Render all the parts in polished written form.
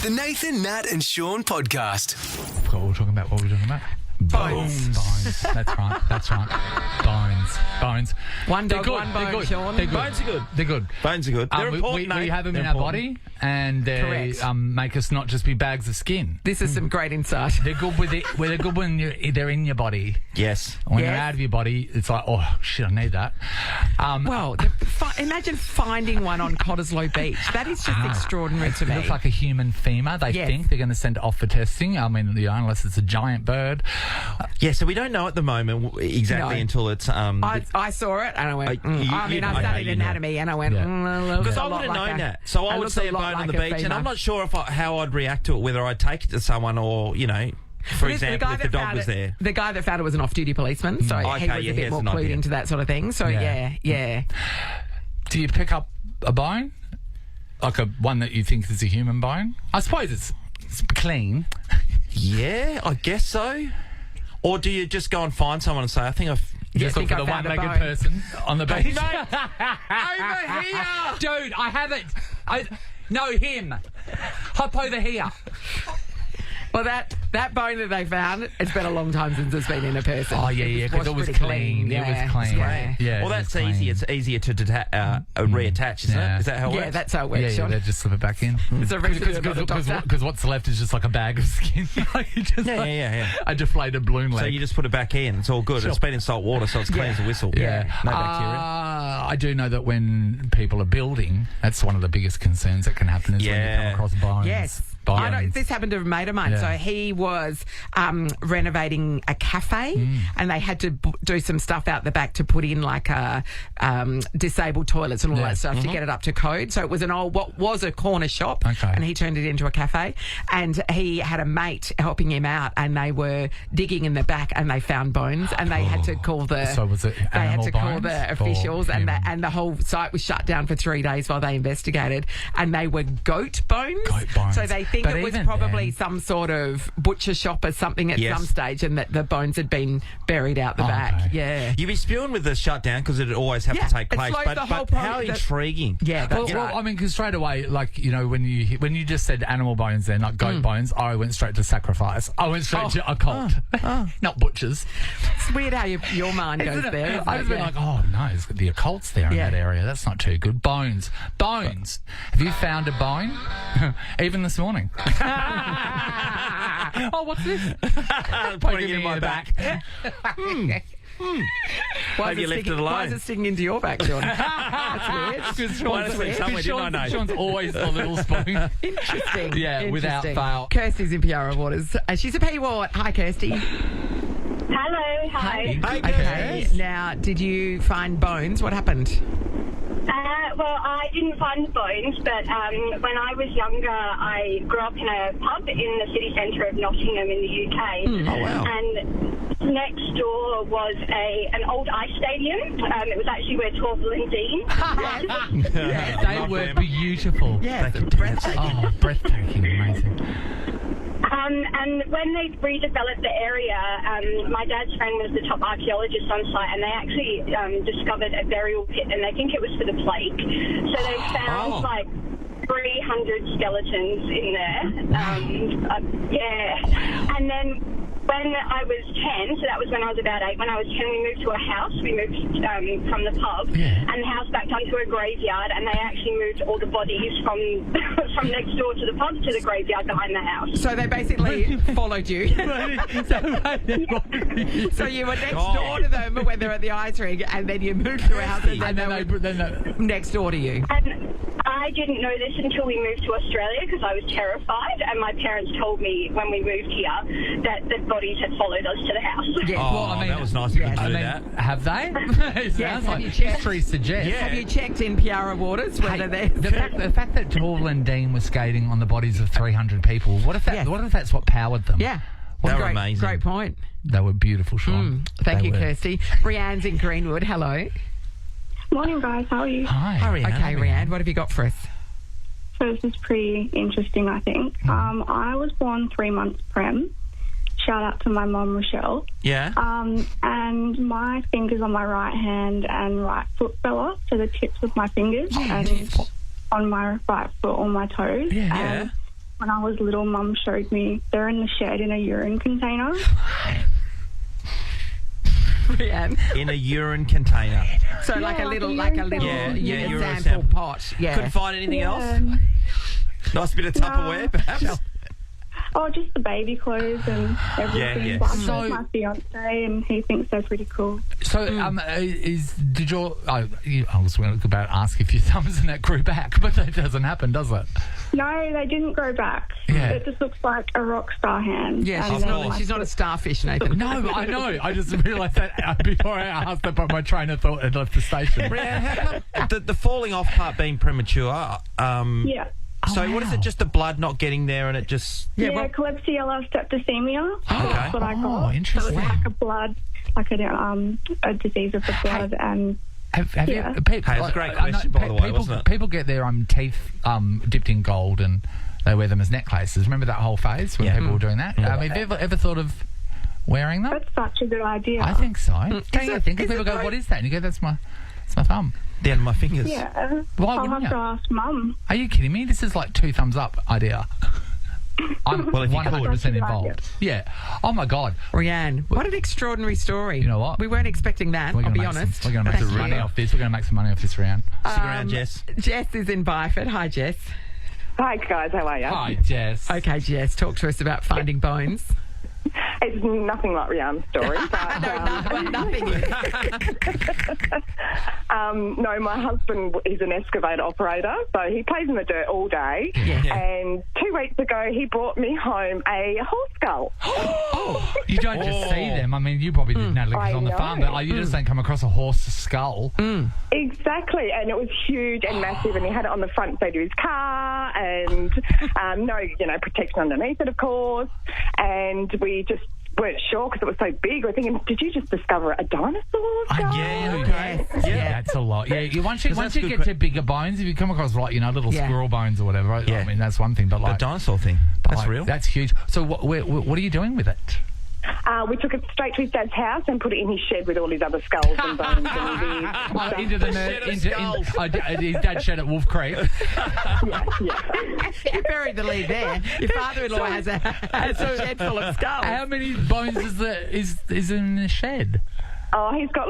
The Nathan, Nat and Shaun podcast. I forgot what we were talking about. What were we talking about? Bones. Bones. That's right. Bones. One dog, They're good. one bone, They're good. Sean. They're good. Bones are good. They're good. Bones are good. They're important, we mate. have them They're in our important. body, and they Correct. make us not just be bags of skin. This is some great insight. They're good with it. They're good when they're in your body. Yes. When Yes. they're out of your body, it's like, oh shit, I need that. Well, imagine finding one on Cottesloe Beach. That is just extraordinary to it me. looks like a human femur. They Yes. think they're going to send it off for testing. I mean, unless it's a giant bird. Yeah, so we don't know at the moment exactly No. until it's... I saw it and I went, I studied anatomy and I went, Because I would have known that. So I would see a bone on the beach, and I'm not sure how I'd react to it, whether I'd take it to someone or, you know, for example, if the dog was there. The guy that found it was an off-duty policeman, so Okay, he was yeah, a he bit has more an clued idea. into that sort of thing. So, yeah. Do you pick up a bone? Like one that you think is a human bone? I suppose it's clean. Yeah, I guess so. Or do you just go and find someone and say, I think I've... Just look think for I the found a one-legged bone. person on the beach. Over here! Dude, I have it. No, him. Hop over here. Well, that bone that they found, it's been a long time since it's been in a person. Oh, yeah, because it was pretty clean. It was clean. Yeah, Well, it that's was easy. clean. It's easier to reattach, isn't Yeah. it? Is that how it Yeah, works? that's how it works, Yeah, Sean. they just slip it back in. It's a reason you're not a doctor. Because what's left is just like a bag of skin. Like, just Yeah. a deflated balloon leg. So you just put it back in. It's all good. Sure. It's been in salt water, so it's clean as a whistle. Yeah. No bacteria. I do know that when people are building, that's one of the biggest concerns that can happen is when you come across bones. Yes. Bones. I know, this happened to a mate of mine. Yeah. So he was renovating a cafe and they had to do some stuff out the back to put in like disabled toilets and all that stuff to get it up to code. So it was what was a corner shop and he turned it into a cafe, and he had a mate helping him out and they were digging in the back and they found bones and they had to call So was it they had animal to call bones the or officials and human? and the whole site was shut down for 3 days while they investigated, and they were goat bones. Goat bones. So they think But it was even probably then- some sort of butcher shop or something at some stage, and that the bones had been buried out the back. okay. Yeah. You'd be spewing with the shutdown because it'd always have to take it place. slows But the whole how pro- the- intriguing. Yeah, that's Well, I mean, because straight away, like, you know, when you just said animal bones then, like goat bones, I went straight to sacrifice. I went straight to occult. Not butchers. It's weird how your mind goes there. Isn't I it? just been like, oh no, the occult's there in that area. That's not too good. Bones. Have you found a bone? Even this morning. Oh, what's this? Putting it in my back. Why Maybe you left it alone. Why is it sticking into your back, John? That's weird. Because Well, that's where somewhere, didn't I know? Sean's always the little spoon. Interesting. Yeah, without Interesting. fail. Kirsty's in Piara Waters. She's a P-Wart. Hi, Kirsty. Hello, hi. Hi, Okay. Now, did you find bones? What happened? Well, I didn't find the bones, but when I was younger, I grew up in a pub in the city centre of Nottingham in the UK. Oh, wow. And next door was an old ice stadium. It was actually where Torval and Dean was. They were beautiful. Yeah, breathtaking. Oh, breathtaking, amazing. And when they redeveloped the area, my dad's friend was the top archaeologist on site, and they actually discovered a burial pit, and they think it was for the plague. So they found like 300 skeletons in there. Yeah. And then when I was 10, so that was when I was about 8, when I was 10 we moved to a house. We moved from the pub, and the house backed onto a graveyard, and they actually moved all the bodies from from next door to the pub to the graveyard behind the house. So they basically followed you. So you were next door to them when they're at the ice ring, and then you moved to a house, and then they were next door to you. And I didn't know this until we moved to Australia because I was terrified, and my parents told me when we moved here that the bodies had followed us to the house. Yeah. Oh, Well, I mean, that was nice of them to I do mean, that. have they? It sounds have like you checked? history suggests. Yeah. Have you checked in Piara Waters whether Hey, they're... the fact that Torval and Dean were skating on the bodies of 300 people, what if that's what powered them? Yeah. They were great, amazing. Great point. They were beautiful, Sean. Thank They you, were. Kirsty. Brianne's in Greenwood. Hello. Morning, guys. How are you? Hi. Okay, Rianne, what have you got for us? So this is pretty interesting, I think. I was born 3 months prem. Shout out to my mum, Rochelle. Yeah. And my fingers on my right hand and right foot fell off, so the tips of my fingers, and on my right foot, all my toes. Yeah. And when I was little, Mum showed me. They're in the shed in a urine container. In a urine container. So like a little sample sample pot. Yeah. Couldn't find anything else? Nice bit of Tupperware, perhaps? Oh, just the baby clothes and everything. Yeah. But I showed my fiancé, and he thinks they're pretty cool. So, did your... I was about to ask if your thumbs in that grew back, but that doesn't happen, does it? No, they didn't grow back. Yeah. It just looks like a rock star hand. Yeah, And she's not a starfish, Nathan. No, I know. I just realised that before I asked that, but my train of thought had left the station. How come the falling off part being premature? Yeah. So what is it, just the blood not getting there and it just... Yeah, Klebsiella septicemia. That's what I got. Oh, interesting. So it's like a blood, like a disease of the blood, and... Have you, Hey, it's a great question, by the way, wasn't it? People get their teeth dipped in gold and they wear them as necklaces. Remember that whole phase when people were doing that? Have you ever thought of wearing them? That's such a good idea. I think so. Don't you think? People go, what is that? And you go, that's my thumb. The end of my fingers. Yeah. Why I'll wouldn't have to you? ask Mum. Are you kidding me? This is like 2 thumbs up idea. I'm Well, if you 100% involved. Yeah. Oh my God. Rianne, what an extraordinary story. You know what? We weren't expecting that, I'll be honest. We're going to make some money off this. We're going to make some money off this, Rianne. Stick around, Jess. Jess is in Byford. Hi, Jess. Hi guys, how are you? Hi, Jess. Okay, Jess, talk to us about finding bones. It's nothing like Rianne's story, but Nothing is. no, my husband is an excavator operator, so he plays in the dirt all day. Yeah. And 2 weeks ago, he brought me home a horse skull. Oh, you don't just see them. I mean, you probably did, Natalie, because I on the know. farm, but you just don't come across a horse skull. Exactly, and it was huge and massive, and he had it on the front seat of his car, and no, protection underneath it, of course, and we just weren't sure because it was so big. We're thinking, did you just discover a dinosaur skull? Yeah, that's a lot. Yeah, once you get to bigger bones, if you come across little squirrel bones or whatever, I mean that's one thing. But The dinosaur thing. That's real. That's huge. So what are you doing with it? We took it straight to his dad's house and put it in his shed with all his other skulls and bones and Into his dad's shed at Wolf Creek. You buried the lead there. Your father-in-law has a shed full of skulls. How many bones is in the shed? Oh, he's got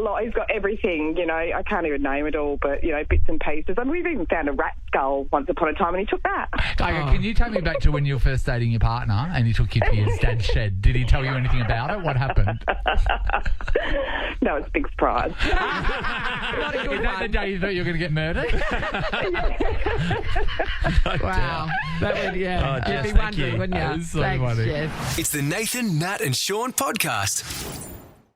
everything, I can't even name it all, but, bits and pieces. I mean, we've even found a rat skull once upon a time, and he took that. Okay, can you take me back to when you were first dating your partner and he took you to his dad's shed? Did he tell you anything about it? What happened? No, it's a big surprise. Not a good Is that the one. day you thought you were going to get murdered? Wow. That would, Oh, Jess, you'd be thank wondering, you. wouldn't you? That was so Thanks, funny. Jess. It's the Nathan, Nat and Shaun podcast.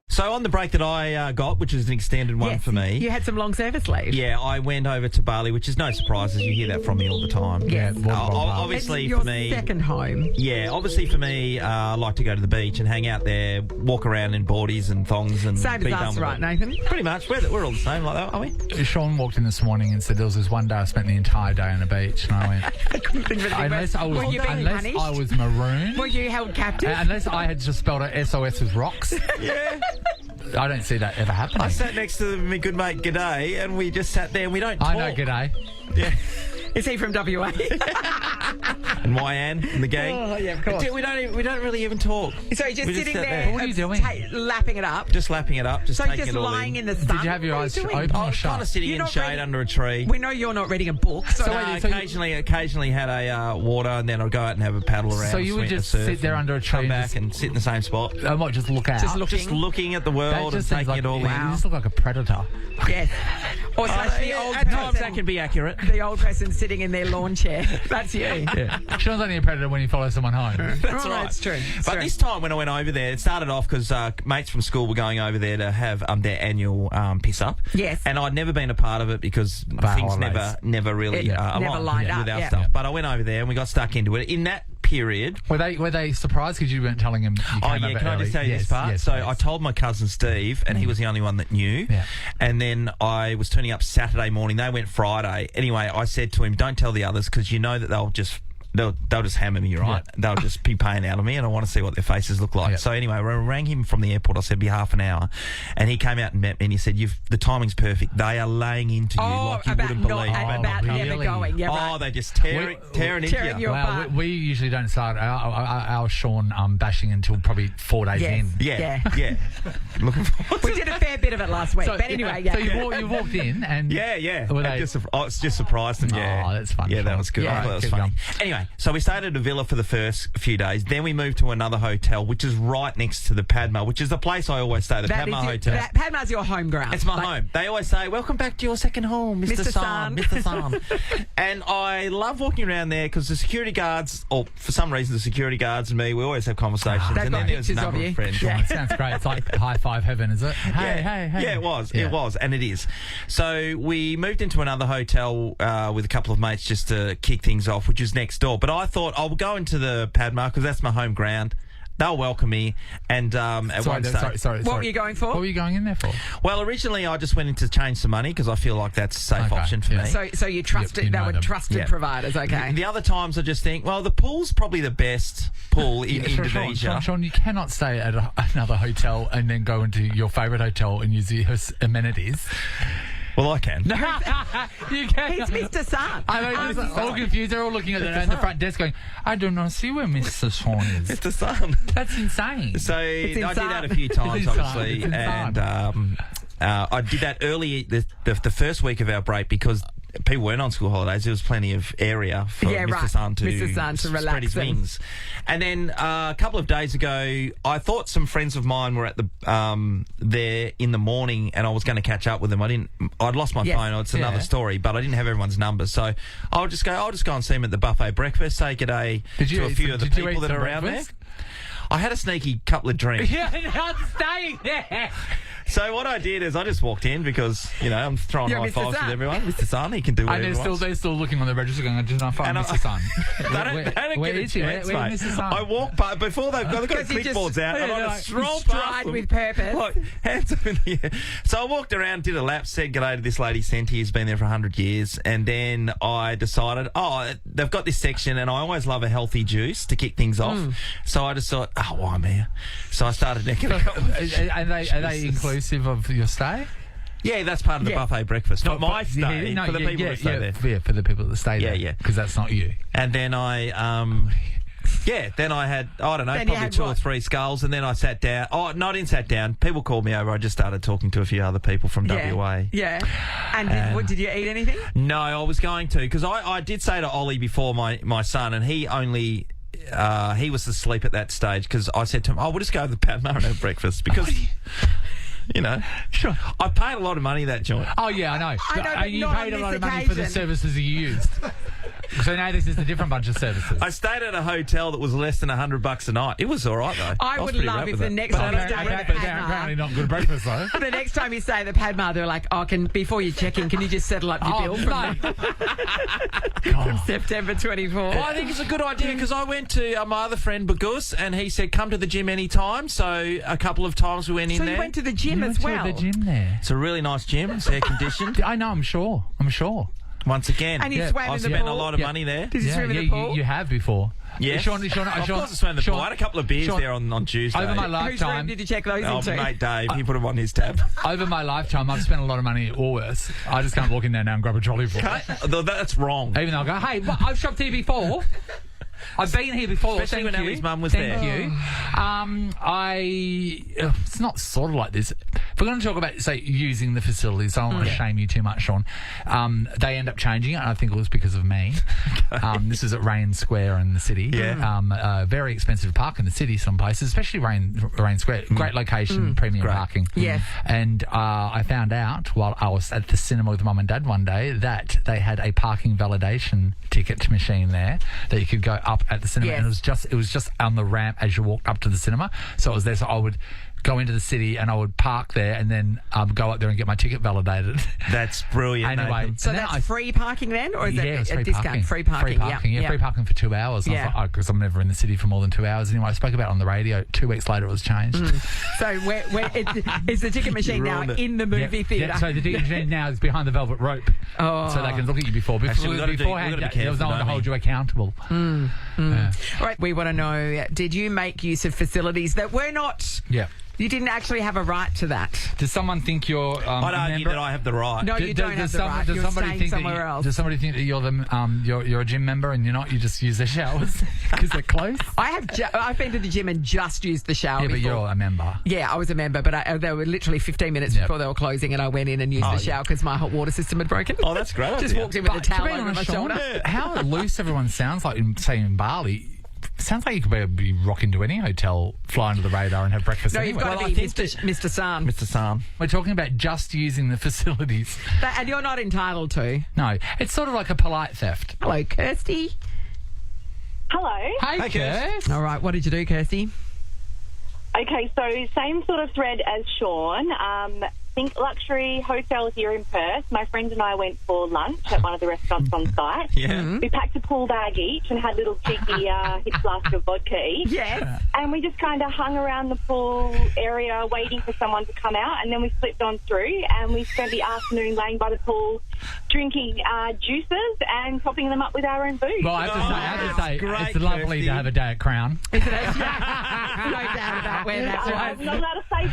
So on the break that I got, which is an extended one for me. You had some long service leave. Yeah, I went over to Bali, which is no surprise, as you hear that from me all the time. Yes. Obviously It's your for me... second home. Yeah, obviously for me, I like to go to the beach and hang out there, walk around in boardies and thongs and Same be as done us, with right, it. Nathan? Pretty much. We're all the same like that, aren't we? Sean walked in this morning and said there was this one day I spent the entire day on the beach, and I went, unless I Were you being punished? I was marooned, Were you held captive? unless I had just spelled out SOS with rocks. Yeah. I don't see that ever happening. I sat next to my good mate G'day, and we just sat there and we don't talk. I know, g'day. Yeah. Is he from WA? And Ryan and the gang. Oh, yeah, of course. We don't really even talk. So you're just We sitting sat there. What are you doing? Lapping it up. Just lapping it up, just So taking you're just it all lying in the Did sun. you have your What are eyes doing? open I or was kind shut? of sitting You're in not shade reading- under a tree. We know you're not reading a book. So, Occasionally had a water, and then I'd go out and have a paddle around. So you would swim, just surf, sit there and under a tree come and back just- and sit in the same spot. I might just look out. Just looking. Just looking at the That world and just seems taking like, it all in. You just look like a predator. yes. Or slash the old At times person. that can be accurate. The old person sitting in their lawn chair. That's you. Yeah. Sean's only a predator when you follow someone home. That's Oh, right. that's true. It's But true. this time when I went over there, it started off because mates from school were going over there to have their annual piss up. Yes. And I'd never been a part of it because About things holidays. never really It never aligned lined with up, our yeah. stuff. But I went over there and we got stuck into it. In that period, Were they surprised because you weren't telling him? You oh came yeah, over can I early? just tell you Yes, this part? yes, So please. I told my cousin Steve, and he was the only one that knew. Yeah. And then I was turning up Saturday morning. They went Friday. Anyway, I said to him, "Don't tell the others because you know that they'll just they'll just hammer me, right? They'll just be paying out of me, and I want to see what their faces look like. So anyway, I rang him from the airport. I said, be half an hour. And he came out and met me, and he said, the timing's perfect. They are laying into you like you wouldn't believe. About never going. Yeah, right. They just tearing into you. Well, we usually don't start our Shaun bashing until probably 4 days in. Yeah. Looking forward. We did a fair bit of it last week, but anyway, So you walked in and... It's just surprised them, Oh, that's fun. Yeah, that was good. Yeah, that was funny. Anyway, so we stayed at a villa for the first few days. Then we moved to another hotel, which is right next to the Padma, which is the place I always stay, the Padma Hotel. Padma's your home ground. It's my home. They always say, welcome back to your second home, Mr. San. Mr. San. And I love walking around there because the security guards, or for some reason the security guards and me, we always have conversations. They've got there's a number of friends. It sounds great. It's like high five heaven, is it? Hey. Yeah, it was. It was, and it is. So we moved into another hotel with a couple of mates just to kick things off, which is next door. But I thought I'll go into the Padma because that's my home ground. They'll welcome me. And sorry. What were you going for? What were you going in there for? Well, originally I just went in to change some money because I feel like that's a safe option for me. So you trusted, they were trusted providers, okay. The other times I just think, well, the pool's probably the best pool in Indonesia. Sean, you cannot stay at another hotel and then go into your favourite hotel and use the amenities. Well, I can. No, you can. He's Mr. San. I'm all confused. They're all looking at the front desk going, I do not see where Mr. Shaun is. Mr. San. That's insane. So I did that a few times, obviously. And I did that early the first week of our break because people weren't on school holidays. There was plenty of area for Mr. San to relax spread his wings. And then a couple of days ago, I thought some friends of mine were at the there in the morning, and I was going to catch up with them. I'd lost my phone. It's another story, but I didn't have everyone's numbers, so I'll just go and see them at the buffet breakfast. Say good day to a few of the people that are around there. I had a sneaky couple of drinks. Yeah, not staying there. So what I did is I just walked in because, I'm throwing high fives with everyone. Mr. San, he can do whatever he wants. They're still looking on the register going, I did not find Mr. San. Where is he? Where's Mr. San? I walked by, before they've got clipboards out, and I just strolled past them. With purpose. Like, hands up in the air. So I walked around, did a lap, said g'day to this lady, Senti, who's been there for 100 years, and then I decided, they've got this section, and I always love a healthy juice to kick things off. So I just thought, why I'm here. So I started necking a couple of Are they inclusive of your stay? Yeah, that's part of the buffet breakfast. Not my stay, for the people that stay there. Yeah, for the people that stay there. Yeah. Because that's not you. And then I had, probably 2 or 3 skulls, and then I sat down. Oh, no, I didn't sat down. People called me over. I just started talking to a few other people from WA. Yeah. And did you eat anything? No, I was going to, because I did say to Ollie before, my son, and he only... he was asleep at that stage because I said to him, we'll just go to the Padma and have breakfast because... Sure. I paid a lot of money that joint. Oh, yeah, I know. But you paid a lot of money for the services you used. So now this is a different bunch of services. I stayed at a hotel that was less than $100 a night. It was all right, though. I would love if the next time you stay at the Padma... Apparently not good breakfast, though. The next time you stay at the Padma, they're like, before you check in, can you just settle up your bill from September 24? Well, I think it's a good idea because I went to my other friend, Bagus, and he said, come to the gym anytime. So a couple of times we went in there. So you went to the gym as well? To the gym there. It's a really nice gym. It's air-conditioned. I know, I'm sure. Once again, and you swam I in the spent pool? a lot of money there. Did you swim in the pool? You have before. Yeah, Sean, of course I swam in the pool. I had a couple of beers there on Tuesday. Over my lifetime, whose room did you check those into? Mate Dave, he put them on his tab. Over my lifetime, I've spent a lot of money at Woolworths. I just can't walk in there now and grab a trolley full. That's wrong. Even though I go, hey, I've shopped here before. I've been here before. Especially when Ellie's mum was there. Thank you. It's not sort of like this. If we're going to talk about, say, using the facilities, I don't want to shame you too much, Sean. They end up changing it, and I think it was because of me. This is at Rain Square in the city. Yeah. Very expensive park in the city, some places, especially Rain Square. Great location, premium parking. Yeah. And I found out while I was at the cinema with Mum and Dad one day that they had a parking validation ticket machine there that you could go up at the cinema, and it was just on the ramp as you walked up to the cinema. So it was there. So I would go into the city and I would park there and then go up there and get my ticket validated. That's brilliant. Anyway, Nathan. So that's free parking then, or is it was it a free discount? parking. Free parking. Yeah, free parking for 2 hours. And I was like, because I'm never in the city for more than 2 hours. Anyway, I spoke about it on the radio. 2 weeks later, it was changed. So is the ticket machine now in the movie theatre? Yeah, so the ticket machine now is behind the velvet rope. Oh. So they can look at you before. Actually, Beforehand, there was no one to hold you accountable. All right, we want to know, did you make use of facilities that were not... Yeah. You didn't actually have a right to that. Does someone think you're I'd argue that I have the right. No, you don't have the right. You're staying somewhere else. Does somebody think that you're you're a gym member and you're not? You just use the showers because they're close? I've been to the gym and just used the shower Yeah, but before. you're a member. Yeah, I was a member, but they were literally 15 minutes before they were closing, and I went in and used the shower because my hot water system had broken. Oh, that's great. Just walked in with a towel over my Sean, shoulder. how loose everyone sounds like, say, in Bali. Sounds like you could be rock into any hotel, fly under the radar and have breakfast anyway. You've got to be Mr. San. Mr. Sam. We're talking about just using the facilities. And you're not entitled to. No, it's sort of like a polite theft. Hello, Kirsty. Hello. Hey, Kirst. All right, what did you do, Kirsty? Okay, so same sort of thread as Sean. Think luxury hotel here in Perth. My friend and I went for lunch at one of the restaurants on site. Yeah. We packed a pool bag each and had little cheeky hip flask of vodka each. Yes. And we just kind of hung around the pool area waiting for someone to come out, and then we slipped on through and we spent the afternoon laying by the pool drinking juices and topping them up with our own booze. Well, I have to say, great, it's lovely Kirsty. to have a day at Crown. Isn't it? No doubt about where that I'm was. not allowed to say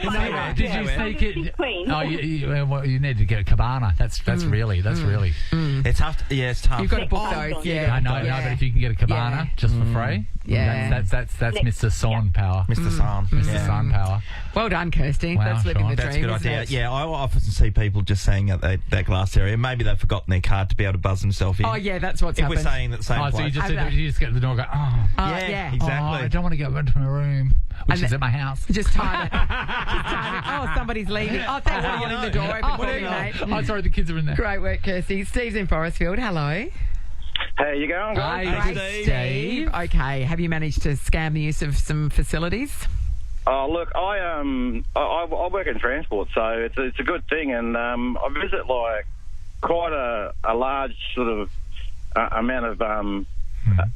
where. Did you sneak it? Queen. Oh, you need to get a cabana. That's really. It's tough. It's tough. You've got to book those. I know, but if you can get a cabana just for free, that's Mr. Son power. Mr. Sam. Mr. Son power. Well done, Kirsty. Wow, That's living Sean. the That's dream. a good isn't idea. it? Yeah, I often see people just saying at that glass area. Maybe they've forgotten their card to be able to buzz themselves in. Oh, yeah, that's what's If happened. we're saying at the same Oh, place. so you just Okay. you just get to the door and go, oh, Yeah. exactly. I don't want to go into my room, which is at my house. Just time it. Oh, somebody's leaving. Oh, thanks for holding the door open for me, mate. Oh, sorry, the kids are in there. Great work, Kirsty. Steve's in Forestfield. Hello. How you going, guys? Hi, Great, Steve. Okay, have you managed to scam the use of some facilities? Oh, look, I work in transport, so it's a good thing, and I visit like quite a large sort of amount of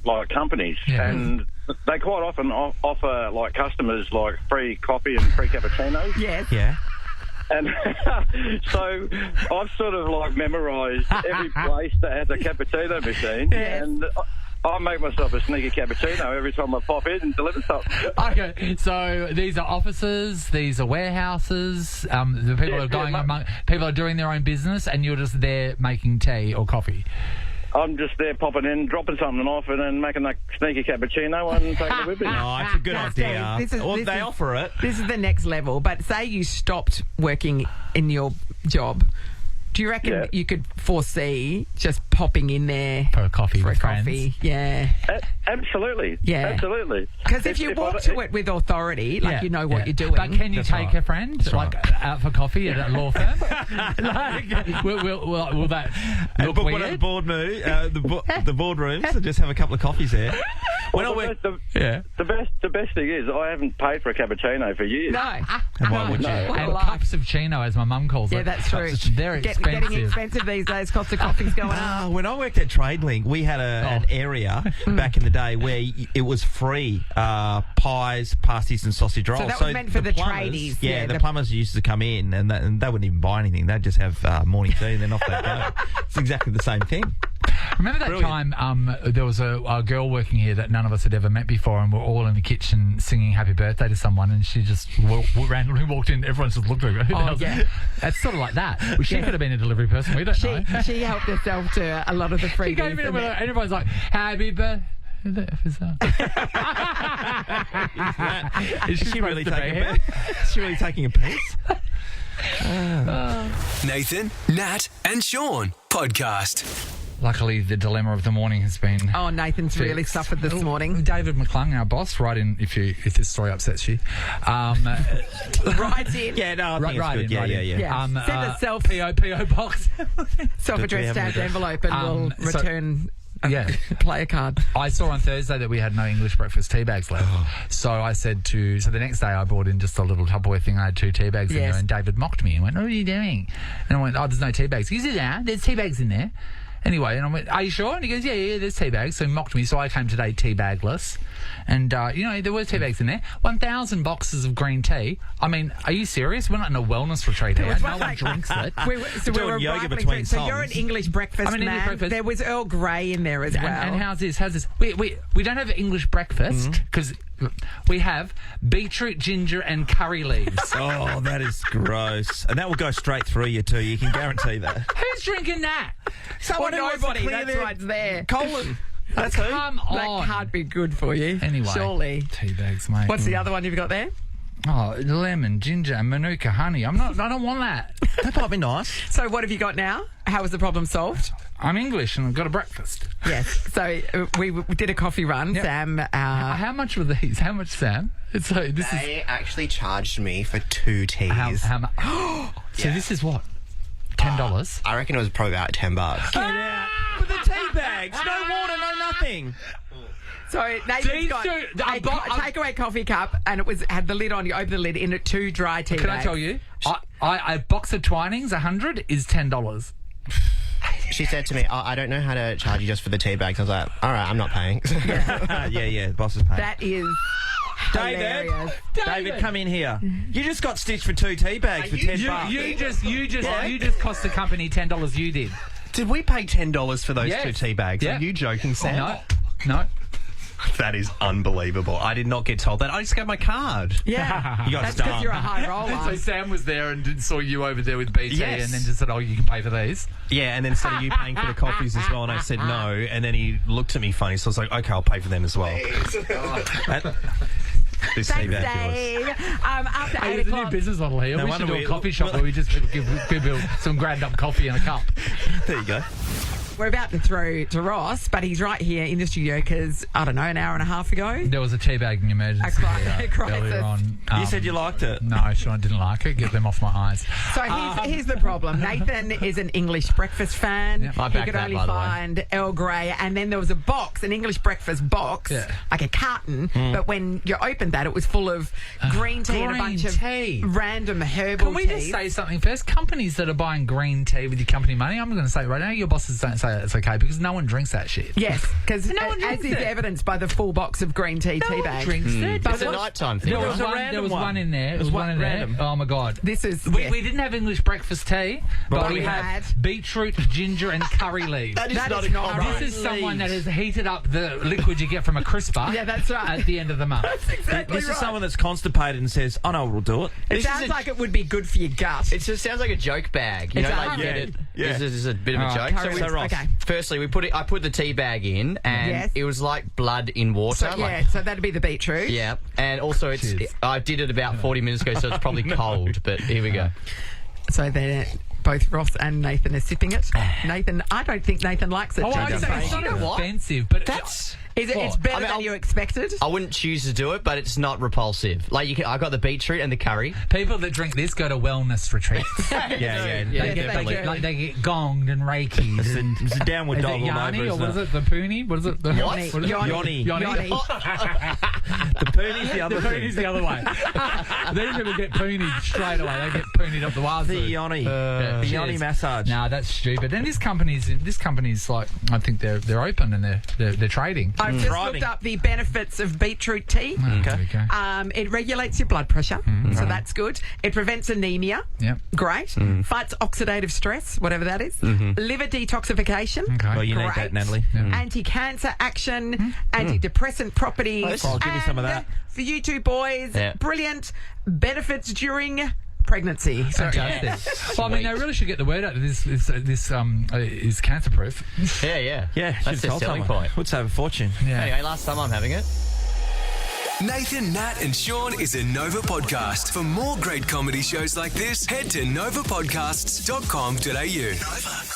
like companies, and they quite often offer like customers like free coffee and free cappuccinos. Yes. Yeah. And so I've sort of like memorised every place that has a cappuccino machine, and I make myself a sneaky cappuccino every time I pop in and deliver something. Okay, so these are offices, these are warehouses. The people are going people are doing their own business, and you're just there making tea or coffee. I'm just there popping in, dropping something off, and then making that sneaky cappuccino and taking it with me. Oh, it's a good Now, idea. Steve, Well, they offer it. This is the next level. But say you stopped working in your job. Do you reckon you could foresee just popping in there For a coffee for with a friends. coffee? Yeah. Absolutely. Yeah. Absolutely. Because if you walk to it with authority, like you know what you're doing. But can you That's take right. a friend out for coffee at a law firm? Will that look Book weird? one of the the boardrooms and just have a couple of coffees there. Well, the best thing is I haven't paid for a cappuccino for years. No. And why would you? What a And life. cups of chino, as my mum calls it. Yeah, that's true. They're expensive. Getting expensive these days. Cost of coffee's going up. When I worked at TradeLink, we had an area back in the day where it was free pies, pasties, and sausage rolls. So that was meant for the plumbers- tradies. Yeah, the plumbers used to come in and they wouldn't even buy anything. They'd just have morning tea and then off they'd go. It's exactly the same thing. Remember that time there was a girl working here that none of us had ever met before, and we're all in the kitchen singing happy birthday to someone, and she just randomly walked in. Everyone just looked at her. Who the hell's that? That's sort of like that. Well, she could have been a delivery person. We don't know. She helped herself to a lot of the freebies. She came in and everyone's like, happy birthday. Who the F is that? Is she really taking a piss? Is she really taking a piss? Nathan, Nat, and Sean podcast. Luckily, the dilemma of the morning has been... Oh, Nathan's really suffered this morning. David McClung, our boss, right in if this story upsets you. Right in. Yeah, no, I think Right it's good. in. Yeah. Send a self PO box. self-addressed Do we have an stamped address? envelope and we'll return Yeah. Player card. I saw on Thursday that we had no English breakfast tea bags left. So I said so the next day I brought in just a little Tupperware thing. I had 2 tea bags in there, and David mocked me and went, "What are you doing?" And I went, "Oh, there's no tea bags." He said, "Yeah, there's tea bags in there." Anyway, and I went, "Are you sure?" And he goes, yeah, there's tea bags. So he mocked me. So I came today tea bagless. And, there were tea bags in there. 1,000 boxes of green tea. I mean, are you serious? We're not in a wellness retreat here. No one drinks it. We were yoga rifling between through. So you're an English breakfast man. English breakfast. There was Earl Grey in there as well. And how's this? We don't have English breakfast because we have beetroot, ginger and curry leaves. Oh, that is gross. And that will go straight through you too. You can guarantee that. Who's drinking that? Someone who wants to Nobody. clear That's why it's there. colon. That's who. Come on. That can't be good for you. Anyway. Surely. Tea bags, mate. What's the other one you've got there? Oh, lemon, ginger and Manuka honey. I don't want that. That might be nice. So what have you got now? How was the problem solved? I'm English and I've got a breakfast. Yes. So we did a coffee run, Yep. Sam. How much were these? How much, Sam? They actually charged me for 2 teas. How much? So this is what? $10? I reckon it was probably about $10. Get out. With the tea bags. No water, no nothing. So Nathan's got a takeaway coffee cup, and it had the lid on. You open the lid, in it 2 dry tea Can bags. I tell you? A box of Twinings, 100, is $10. She said to me, I don't know how to charge you just for the tea bags. I was like, all right, I'm not paying. Yeah, the boss is paying. That is David, hilarious. David, come in here. You just got stitched for 2 tea bags for $10. You just cost the company $10. You did. Did we pay $10 for those Yes. 2 tea bags? Yeah. Are you joking, Sam? No. That is unbelievable. I did not get told that. I just gave my card. Yeah. You got That's because stung. you're a high So roller. Sam was there and saw you over there with BT Yes. and then just said, "Oh, you can pay for these." Yeah, and then instead of you paying for the coffees as well, and I said no, and then he looked at me funny, so I was like, okay, I'll pay for them as well. This tea Thanks, bag yours. Dave. After 8 Hey, there's a new o'clock... business model here. No We should wonder do a we- coffee shop where we just give people some ground up coffee in a cup. There you go. We're about to throw to Ross, but he's right here in the studio because, I don't know, an hour and a half ago. There was a teabagging emergency A crisis. earlier on. You said you liked it. No, Sean didn't like it. Get them off my eyes. So here's the problem. Nathan is an English breakfast fan. Yeah. I He back could that, only by the way. find Earl Grey, and then there was a box, an English breakfast box, Yeah. like a carton. But when you opened that, it was full of green tea and a green bunch tea. of random herbal Can we just teas. say something first? Companies that are buying green tea with your company money, I'm going to say right now, your bosses don't say it's okay because no one drinks that shit. Yes, because No one as drinks is it. evidenced by the full box of green tea No tea one bags. drinks it. But It's a what- nighttime thing. There There was, was a one, random there was one. one in there. There was There's one in random. there. Oh my god. This is We didn't have English breakfast tea, but we had- had beetroot, ginger, and curry leaves. That is not right. This is someone that has heated up the liquid you get from a crisper. Yeah, that's right. At the end of the month. exactly This right. is someone that's constipated and says, I know what'll do it. It sounds like it would be good for your gut. It just sounds like a joke bag. You It's know, a like hundred. get it. Yeah. This is a bit of a Alright, joke. Curry so leaves. Ross. Okay. Firstly, I put the tea bag in, and Yes. it was like blood in water. So, yeah, so that'd be the beetroot. Yeah, and also Cheers. I did it about 40 minutes ago, so it's probably cold. But here we go. So they're both Ross and Nathan are sipping it. Nathan, I don't think Nathan likes it. Oh, I Ginger say it's Face. not offensive, but Is it? It's better I mean, than you expected. I wouldn't choose to do it, but it's not repulsive. Like I got the beetroot and the curry. people that drink this go to wellness retreats. Yeah. They Yes, get they do. like they get gonged and reikis and It's a downward is it dog all Yanni over. or what is isn't it? The Poonie? What is it? The, Yoni. What is it? Yoni. Yoni. The pony's the other The thing. Poonie's the other way. These people get poonied straight away. They get poonied up the wazoo. The Yoni. Yeah, The cheers. Yoni massage. Nah, that's stupid. And this company's like, I think they're open and they're trading. I've just Thriving. looked up the benefits of beetroot tea. There we go. It regulates your blood pressure, so that's good. It prevents anemia. Yep. Great. Fights oxidative stress, whatever that is. Liver detoxification. Okay. Well, you need Great. that, Natalie. Anti-cancer action, antidepressant properties. I'll give you some of And that. for you two boys, Yeah. brilliant benefits during pregnancy. So, Fantastic. Well, I mean, they really should get the word out that this is cancer proof. Yeah. Yeah, That's should the tell selling someone. point. Would save a fortune. Yeah. Anyway, last time I'm having it. Nathan, Nat, and Sean is a Nova podcast. For more great comedy shows like this, head to novapodcasts.com.au. Nova.